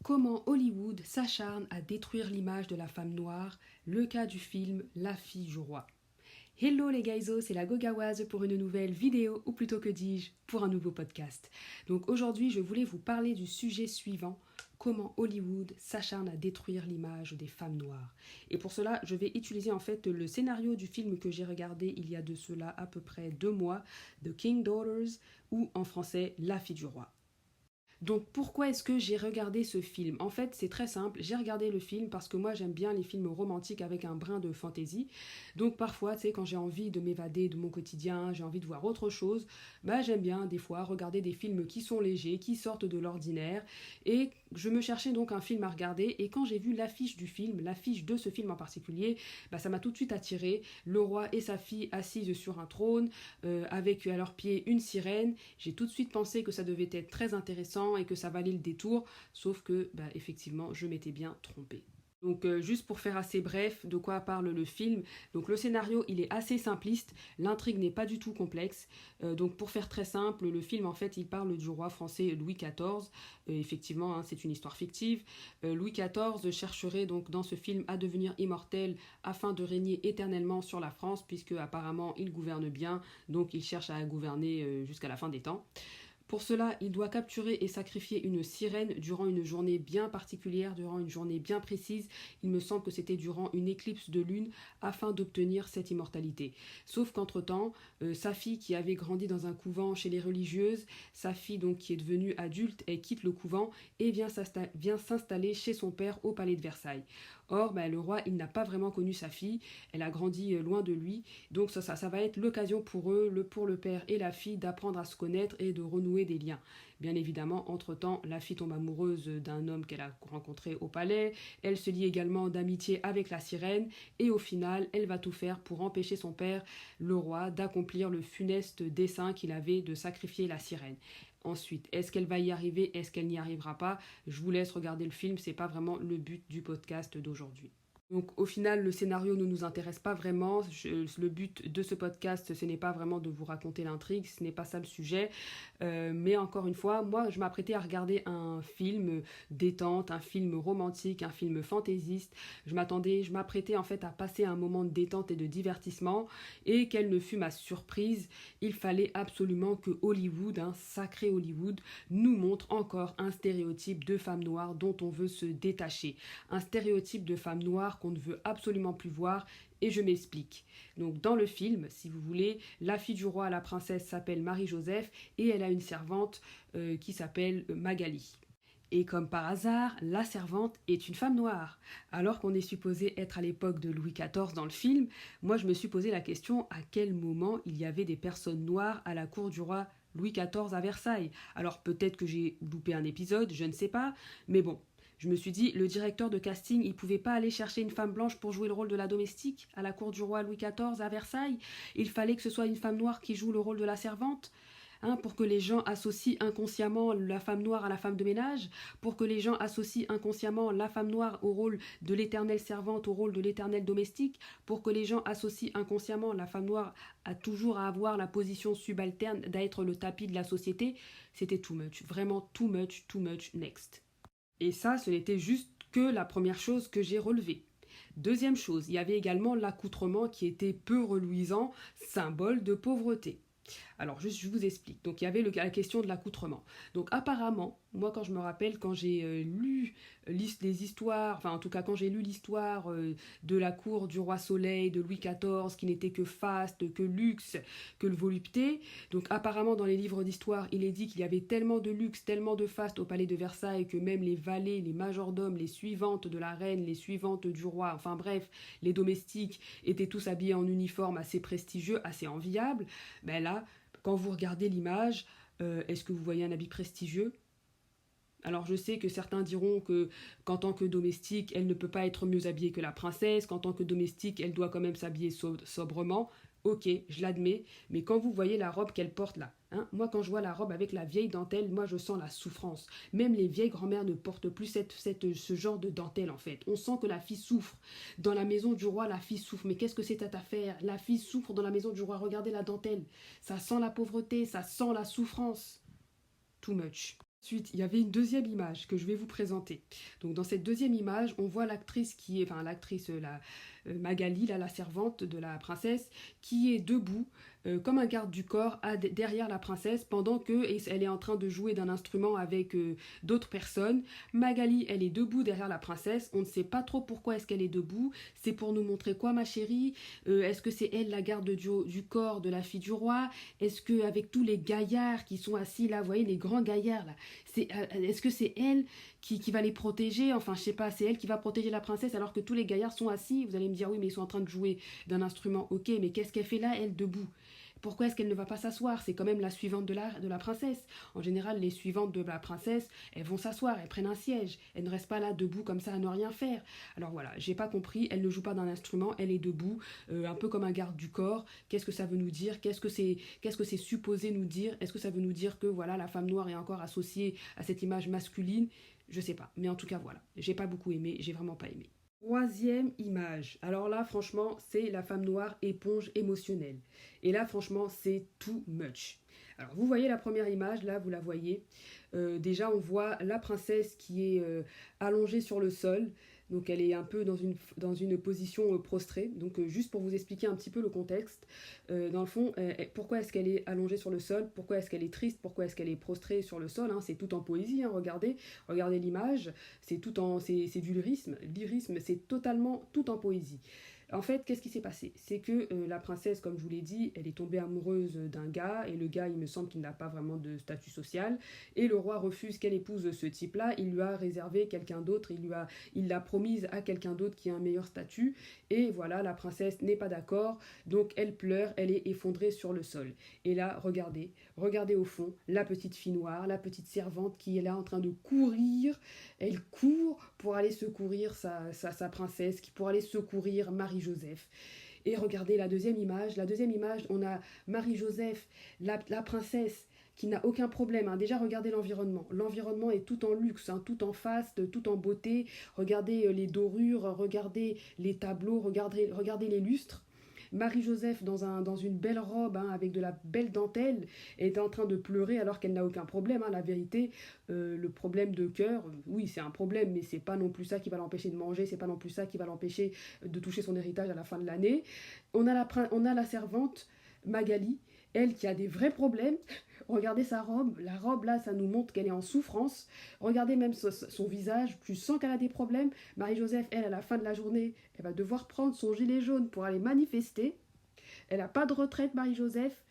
Comment Hollywood s'acharne à détruire l'image de la femme noire, le cas du film La fille du roi. Hello les gaysos, c'est la Gogawaz pour une nouvelle vidéo, ou plutôt que dis-je, pour un nouveau podcast. Donc aujourd'hui, je voulais vous parler du sujet suivant, comment Hollywood s'acharne à détruire l'image des femmes noires. Et pour cela, je vais utiliser en fait le scénario du film que j'ai regardé il y a de cela à peu près 2 mois, The King Daughters, ou en français La fille du roi. Donc pourquoi est-ce que j'ai regardé ce film? En fait, c'est très simple, j'ai regardé le film parce que moi j'aime bien les films romantiques avec un brin de fantaisie. Donc parfois, tu sais, quand j'ai envie de m'évader de mon quotidien, j'ai envie de voir autre chose, bah j'aime bien des fois regarder des films qui sont légers, qui sortent de l'ordinaire. Et je me cherchais donc un film à regarder et quand j'ai vu l'affiche du film, l'affiche de ce film en particulier, bah ça m'a tout de suite attiré. Le roi et sa fille assises sur un trône, avec à leurs pieds une sirène. J'ai tout de suite pensé que ça devait être très intéressant et que ça valait le détour, sauf que, bah, effectivement, je m'étais bien trompée. Donc juste pour faire assez bref, de quoi parle le film. Donc le scénario, il est assez simpliste, l'intrigue n'est pas du tout complexe. Donc pour faire très simple, le film en fait, il parle du roi français Louis XIV. Effectivement, hein, c'est une histoire fictive. Louis XIV chercherait donc dans ce film à devenir immortel afin de régner éternellement sur la France, puisque apparemment il gouverne bien, donc il cherche à gouverner jusqu'à la fin des temps. Pour cela, il doit capturer et sacrifier une sirène durant une journée bien particulière, durant une journée bien précise. Il me semble que c'était durant une éclipse de lune afin d'obtenir cette immortalité. Sauf qu'entre-temps, sa fille qui avait grandi dans un couvent chez les religieuses, sa fille donc qui est devenue adulte, elle quitte le couvent et vient s'installer chez son père au palais de Versailles. Or, ben, le roi, il n'a pas vraiment connu sa fille, elle a grandi loin de lui, donc ça va être l'occasion pour eux, pour le père et la fille, d'apprendre à se connaître et de renouer des liens. Bien évidemment, entre-temps, la fille tombe amoureuse d'un homme qu'elle a rencontré au palais, elle se lie également d'amitié avec la sirène, et au final, elle va tout faire pour empêcher son père, le roi, d'accomplir le funeste dessein qu'il avait de sacrifier la sirène. Ensuite, est-ce qu'elle va y arriver? Est-ce qu'elle n'y arrivera pas? Je vous laisse regarder le film, c'est pas vraiment le but du podcast d'aujourd'hui. Donc au final, le scénario ne nous intéresse pas vraiment. Le but de ce podcast, ce n'est pas vraiment de vous raconter l'intrigue, ce n'est pas ça le sujet. Mais encore une fois, moi, je m'apprêtais à regarder un film détente, un film romantique, un film fantaisiste. Je m'apprêtais en fait à passer un moment de détente et de divertissement. Et quelle ne fut ma surprise, il fallait absolument que Hollywood, un sacré Hollywood, nous montre encore un stéréotype de femme noire dont on veut se détacher. Un stéréotype de femme noire qu'on ne veut absolument plus voir, et je m'explique. Donc dans le film, si vous voulez, la fille du roi, la princesse, s'appelle Marie-Joseph et elle a une servante qui s'appelle Magali. Et comme par hasard, la servante est une femme noire. Alors qu'on est supposé être à l'époque de Louis XIV dans le film, moi je me suis posé la question à quel moment il y avait des personnes noires à la cour du roi Louis XIV à Versailles. Alors peut-être que j'ai loupé un épisode, je ne sais pas, mais bon, je me suis dit, le directeur de casting, il pouvait pas aller chercher une femme blanche pour jouer le rôle de la domestique à la cour du roi Louis XIV à Versailles. Il fallait que ce soit une femme noire qui joue le rôle de la servante. Hein, pour que les gens associent inconsciemment la femme noire à la femme de ménage, pour que les gens associent inconsciemment la femme noire au rôle de l'éternelle servante, au rôle de l'éternel domestique, pour que les gens associent inconsciemment la femme noire à toujours à avoir la position subalterne, d'être le tapis de la société. C'était too much, vraiment too much, next. Et ça, ce n'était juste que la première chose que j'ai relevée. Deuxième chose, il y avait également l'accoutrement qui était peu reluisant, symbole de pauvreté. Alors, juste, je vous explique. Donc, il y avait la question de l'accoutrement. Donc, apparemment, moi, quand je me rappelle, quand j'ai lu les histoires, enfin, en tout cas, quand j'ai lu l'histoire de la cour du roi Soleil, de Louis XIV, qui n'était que faste, que luxe, que le volupté. Donc, apparemment, dans les livres d'histoire, il est dit qu'il y avait tellement de luxe, tellement de faste au palais de Versailles que même les valets, les majordomes, les suivantes de la reine, les suivantes du roi, enfin bref, les domestiques étaient tous habillés en uniforme assez prestigieux, assez enviable. Ben là, quand vous regardez l'image, est-ce que vous voyez un habit prestigieux? Alors je sais que certains diront que qu'en tant que domestique, elle ne peut pas être mieux habillée que la princesse, qu'en tant que domestique, elle doit quand même s'habiller sobrement. Ok, je l'admets, mais quand vous voyez la robe qu'elle porte là, hein, moi quand je vois la robe avec la vieille dentelle, moi je sens la souffrance. Même les vieilles grand-mères ne portent plus ce genre de dentelle en fait. On sent que la fille souffre. Dans la maison du roi, la fille souffre. Mais qu'est-ce que c'est cette affaire? La fille souffre dans la maison du roi. Regardez la dentelle. Ça sent la pauvreté, ça sent la souffrance. Too much. Ensuite, il y avait une deuxième image que je vais vous présenter. Donc dans cette deuxième image, on voit l'actrice qui est, enfin l'actrice, Magali, là, la servante de la princesse, qui est debout comme un garde du corps derrière la princesse pendant qu'elle est en train de jouer d'un instrument avec d'autres personnes. Magali, elle est debout derrière la princesse. On ne sait pas trop pourquoi est-ce qu'elle est debout. C'est pour nous montrer quoi, ma chérie? Est-ce que c'est elle la garde du corps de la fille du roi? Est-ce que avec tous les gaillards qui sont assis là, vous voyez les grands gaillards là, est-ce que c'est elle qui va les protéger? Enfin, je sais pas, c'est elle qui va protéger la princesse alors que tous les gaillards sont assis. Vous allez me dire, oui, mais ils sont en train de jouer d'un instrument. Ok, mais qu'est-ce qu'elle fait là, elle, debout? Pourquoi est-ce qu'elle ne va pas s'asseoir? C'est quand même la suivante de la princesse. En général, les suivantes de la princesse, elles vont s'asseoir, elles prennent un siège. Elles ne restent pas là debout comme ça à ne rien faire. Alors voilà, j'ai pas compris, elle ne joue pas d'un instrument, elle est debout, un peu comme un garde du corps. Qu'est-ce que ça veut nous dire? Qu'est-ce que c'est supposé nous dire? Est-ce que ça veut nous dire que voilà, la femme noire est encore associée à cette image masculine? Je sais pas, mais en tout cas voilà, j'ai pas beaucoup aimé, j'ai vraiment pas aimé. Troisième image. Alors là, franchement, c'est la femme noire éponge émotionnelle. Et là, franchement, c'est too much. Alors, vous voyez la première image, là, vous la voyez. Déjà, on voit la princesse qui est allongée sur le sol. Donc, elle est un peu dans une position prostrée. Donc, juste pour vous expliquer un petit peu le contexte. Dans le fond, pourquoi est-ce qu'elle est allongée sur le sol? Pourquoi est-ce qu'elle est triste? Pourquoi est-ce qu'elle est prostrée sur le sol, hein? C'est tout en poésie, hein, regardez l'image. C'est du lyrisme. Lyrisme, c'est totalement tout en poésie. En fait, qu'est-ce qui s'est passé? C'est que la princesse, comme je vous l'ai dit, elle est tombée amoureuse d'un gars, et le gars, il me semble qu'il n'a pas vraiment de statut social, et le roi refuse qu'elle épouse ce type-là, il lui a réservé quelqu'un d'autre, il l'a promise à quelqu'un d'autre qui a un meilleur statut, et voilà, la princesse n'est pas d'accord, donc elle pleure, elle est effondrée sur le sol. Et là, regardez au fond, la petite fille noire, la petite servante qui est là en train de courir, elle court pour aller secourir sa princesse, pour aller secourir Marie-Joseph. Et regardez la deuxième image. La deuxième image, on a Marie-Joseph, la princesse, qui n'a aucun problème, hein. Déjà, regardez l'environnement. L'environnement est tout en luxe, hein, tout en faste, tout en beauté. Regardez les dorures, regardez les tableaux, regardez les lustres. Marie-Joseph, dans une belle robe, hein, avec de la belle dentelle, est en train de pleurer alors qu'elle n'a aucun problème, hein. La vérité, le problème de cœur, oui, c'est un problème, mais c'est pas non plus ça qui va l'empêcher de manger, c'est pas non plus ça qui va l'empêcher de toucher son héritage à la fin de l'année. On a la servante Magali, elle qui a des vrais problèmes. Regardez sa robe, la robe là, ça nous montre qu'elle est en souffrance. Regardez même son visage, tu sens qu'elle a des problèmes. Marie-Joseph, elle, à la fin de la journée, elle va devoir prendre son gilet jaune pour aller manifester. Elle n'a pas de retraite, Marie-Joseph.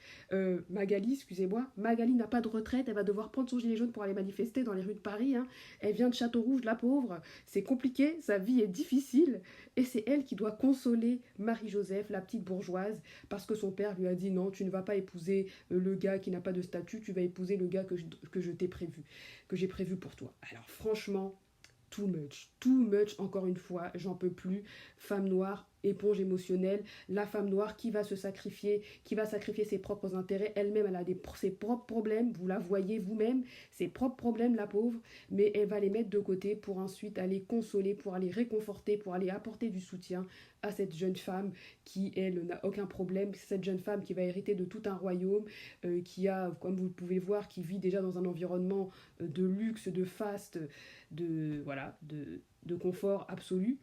Magali, excusez-moi. Magali n'a pas de retraite. Elle va devoir prendre son gilet jaune pour aller manifester dans les rues de Paris, hein. Elle vient de Château-Rouge, la pauvre. C'est compliqué, sa vie est difficile. Et c'est elle qui doit consoler Marie-Joseph, la petite bourgeoise, parce que son père lui a dit non, tu ne vas pas épouser le gars qui n'a pas de statut, tu vas épouser le gars que je t'ai prévu, que j'ai prévu pour toi. Alors franchement, too much, encore une fois, j'en peux plus. Femme noire, éponge émotionnelle, la femme noire qui va se sacrifier, qui va sacrifier ses propres intérêts, elle-même elle a ses propres problèmes, vous la voyez vous-même, ses propres problèmes la pauvre, mais elle va les mettre de côté pour ensuite aller consoler, pour aller réconforter, pour aller apporter du soutien à cette jeune femme qui, elle, n'a aucun problème, cette jeune femme qui va hériter de tout un royaume, qui a, comme vous le pouvez voir, qui vit déjà dans un environnement de luxe, de faste, de confort absolu.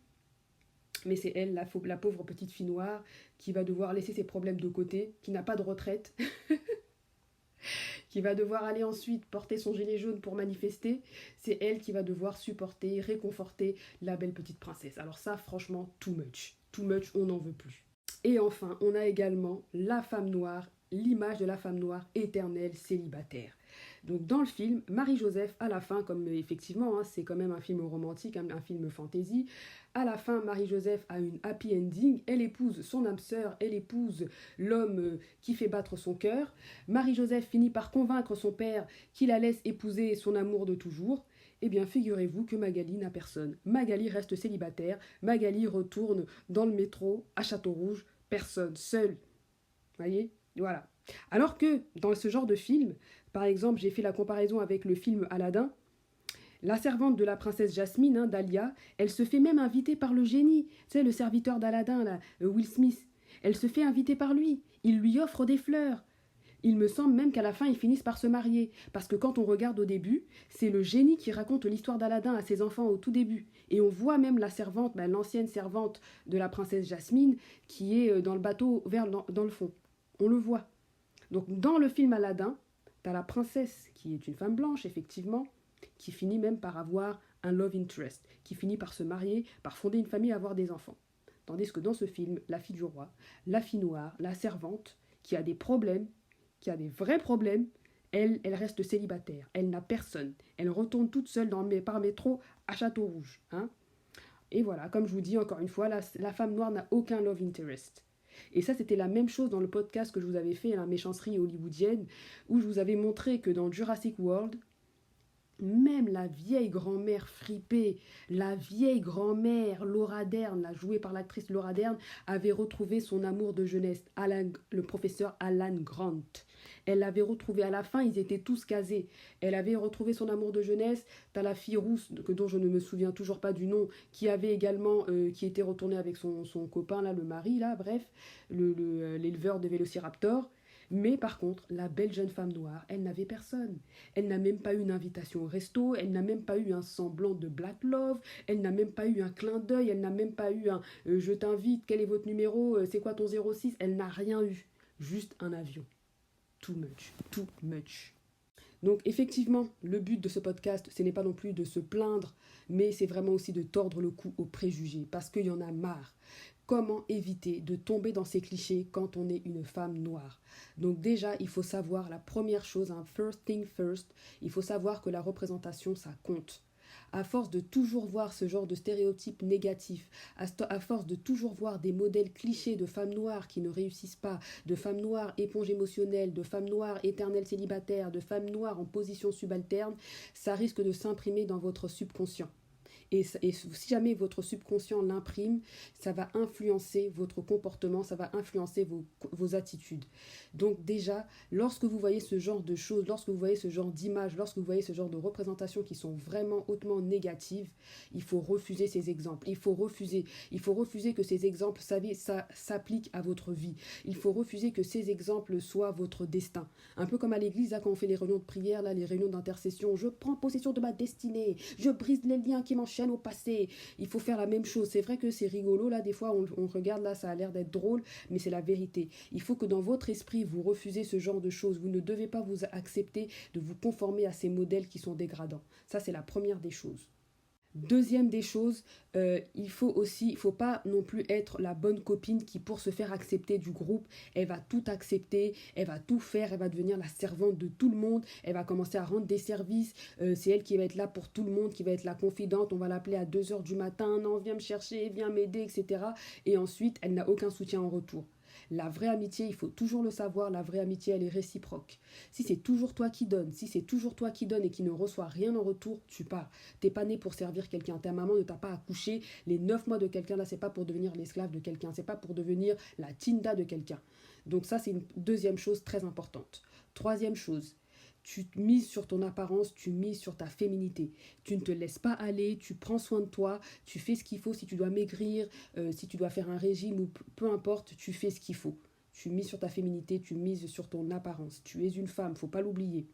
Mais c'est elle, la pauvre petite fille noire, qui va devoir laisser ses problèmes de côté, qui n'a pas de retraite, qui va devoir aller ensuite porter son gilet jaune pour manifester. C'est elle qui va devoir supporter, réconforter la belle petite princesse. Alors ça, franchement, too much, on n'en veut plus. Et enfin, on a également la femme noire, l'image de la femme noire éternelle célibataire. Donc dans le film, Marie-Joseph, à la fin, comme effectivement, hein, c'est quand même un film romantique, un film fantasy, à la fin, Marie-Joseph a une happy ending, elle épouse son âme sœur, elle épouse l'homme qui fait battre son cœur. Marie-Joseph finit par convaincre son père qu'il la laisse épouser son amour de toujours. Eh bien, figurez-vous que Magali n'a personne. Magali reste célibataire, Magali retourne dans le métro à Château-Rouge, personne, seule. Voyez ? Voilà. Alors que dans ce genre de film, par exemple, j'ai fait la comparaison avec le film Aladdin, la servante de la princesse Jasmine, hein, Dahlia, elle se fait même inviter par le génie, tu sais, le serviteur d'Aladin, là, Will Smith. Elle se fait inviter par lui, il lui offre des fleurs. Il me semble même qu'à la fin, ils finissent par se marier. Parce que quand on regarde au début, c'est le génie qui raconte l'histoire d'Aladin à ses enfants au tout début. Et on voit même la servante, l'ancienne servante de la princesse Jasmine, qui est dans le bateau dans le fond. On le voit. Donc dans le film Aladin, tu as la princesse, qui est une femme blanche, effectivement, qui finit même par avoir un love interest, qui finit par se marier, par fonder une famille et avoir des enfants. Tandis que dans ce film, la fille du roi, la fille noire, la servante, qui a des problèmes, qui a des vrais problèmes, elle reste célibataire, elle n'a personne. Elle retourne toute seule par métro à Château-Rouge. Hein. Et voilà, comme je vous dis encore une fois, la femme noire n'a aucun love interest. Et ça, c'était la même chose dans le podcast que je vous avais fait, la méchancerie hollywoodienne, où je vous avais montré que dans Jurassic World, même la vieille grand-mère fripée, la vieille grand-mère Laura Dern, la jouée par l'actrice Laura Dern, avait retrouvé son amour de jeunesse, le professeur Alan Grant. Elle l'avait retrouvé à la fin, ils étaient tous casés. Elle avait retrouvé son amour de jeunesse. T'as la fille rousse, dont je ne me souviens toujours pas du nom, qui avait également, qui était retournée avec son copain, là, le mari, là, bref, l'éleveur de Vélociraptor. Mais par contre, la belle jeune femme noire, elle n'avait personne. Elle n'a même pas eu une invitation au resto, elle n'a même pas eu un semblant de black love, elle n'a même pas eu un clin d'œil, elle n'a même pas eu un je t'invite, quel est votre numéro, c'est quoi ton 06 ?» Elle n'a rien eu, juste un avion. Too much. Donc effectivement, le but de ce podcast, ce n'est pas non plus de se plaindre, mais c'est vraiment aussi de tordre le cou aux préjugés, parce qu'il y en a marre. Comment éviter de tomber dans ces clichés quand on est une femme noire? Donc déjà, il faut savoir la première chose, first thing first, il faut savoir que la représentation, ça compte. À force de toujours voir ce genre de stéréotypes négatifs, à force de toujours voir des modèles clichés de femmes noires qui ne réussissent pas, de femmes noires éponges émotionnelles, de femmes noires éternelles célibataires, de femmes noires en position subalterne, ça risque de s'imprimer dans votre subconscient. Et si jamais votre subconscient l'imprime, ça va influencer votre comportement, ça va influencer vos attitudes. Donc déjà, lorsque vous voyez ce genre de choses, lorsque vous voyez ce genre d'images, lorsque vous voyez ce genre de représentations qui sont vraiment hautement négatives, il faut refuser ces exemples. Il faut refuser que ces exemples, ça s'applique à votre vie. Il faut refuser que ces exemples soient votre destin. Un peu comme à l'église, là, quand on fait les réunions de prière, là, les réunions d'intercession, je prends possession de ma destinée, je brise les liens qui m'enchaînent au passé. Il faut faire la même chose. C'est vrai que c'est rigolo, là, des fois on regarde, là, ça a l'air d'être drôle, mais c'est la vérité. Il faut que dans votre esprit, vous refusez ce genre de choses. Vous ne devez pas vous accepter de vous conformer à ces modèles qui sont dégradants. Ça, c'est la première des choses. Deuxième des choses, il faut pas non plus être la bonne copine qui, pour se faire accepter du groupe, elle va tout accepter, elle va tout faire, elle va devenir la servante de tout le monde, elle va commencer à rendre des services, c'est elle qui va être là pour tout le monde, qui va être la confidente, on va l'appeler à 2h du matin, non, viens me chercher, viens m'aider, etc. Et ensuite, elle n'a aucun soutien en retour. La vraie amitié, il faut toujours le savoir, la vraie amitié, elle est réciproque. Si c'est toujours toi qui donnes, et qui ne reçoit rien en retour, tu pars. T'es pas né pour servir quelqu'un. Ta maman ne t'a pas accouché. Les 9 mois de quelqu'un, là, c'est pas pour devenir l'esclave de quelqu'un. C'est pas pour devenir la Tinda de quelqu'un. Donc ça, c'est une deuxième chose très importante. Troisième chose, tu mises sur ton apparence, tu mises sur ta féminité. Tu ne te laisses pas aller, tu prends soin de toi, tu fais ce qu'il faut. Si tu dois maigrir, si tu dois faire un régime ou peu importe, tu fais ce qu'il faut. Tu mises sur ta féminité, tu mises sur ton apparence. Tu es une femme, faut pas l'oublier.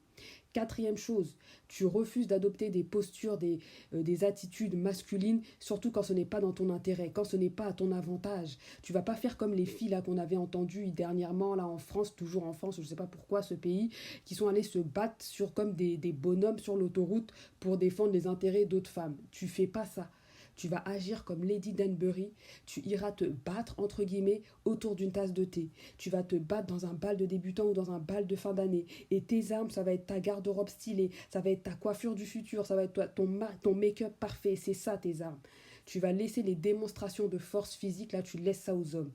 Quatrième chose, tu refuses d'adopter des postures, des attitudes masculines, surtout quand ce n'est pas dans ton intérêt, quand ce n'est pas à ton avantage. Tu vas pas faire comme les filles là qu'on avait entendues dernièrement là en France, toujours en France, je ne sais pas pourquoi ce pays, qui sont allées se battre comme des bonhommes sur l'autoroute pour défendre les intérêts d'autres femmes. Tu fais pas ça. Tu vas agir comme Lady Danbury, tu iras te battre, entre guillemets, autour d'une tasse de thé. Tu vas te battre dans un bal de débutant ou dans un bal de fin d'année. Et tes armes, ça va être ta garde-robe stylée, ça va être ta coiffure du futur, ça va être ton make-up parfait. C'est ça tes armes. Tu vas laisser les démonstrations de force physique, là tu laisses ça aux hommes.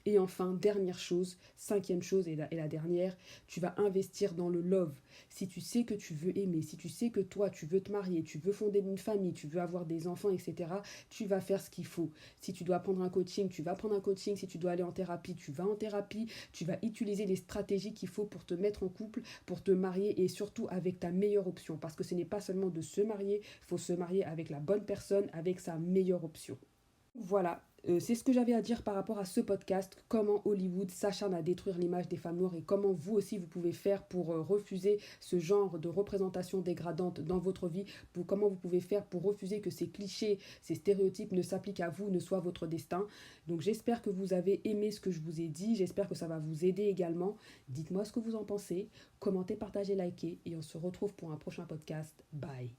Et enfin, dernière chose, cinquième chose et la dernière, tu vas investir dans le love. Si tu sais que tu veux aimer, si tu sais que toi, tu veux te marier, tu veux fonder une famille, tu veux avoir des enfants, etc., tu vas faire ce qu'il faut. Si tu dois prendre un coaching, tu vas prendre un coaching. Si tu dois aller en thérapie, tu vas en thérapie. Tu vas utiliser les stratégies qu'il faut pour te mettre en couple, pour te marier et surtout avec ta meilleure option. Parce que ce n'est pas seulement de se marier, il faut se marier avec la bonne personne, avec sa meilleure option. Voilà, C'est ce que j'avais à dire par rapport à ce podcast, comment Hollywood s'acharne à détruire l'image des femmes noires et comment vous aussi vous pouvez faire pour refuser ce genre de représentation dégradante dans votre vie, comment vous pouvez faire pour refuser que ces clichés, ces stéréotypes ne s'appliquent à vous, ne soient votre destin. Donc j'espère que vous avez aimé ce que je vous ai dit, j'espère que ça va vous aider également. Dites-moi ce que vous en pensez, commentez, partagez, likez et on se retrouve pour un prochain podcast. Bye.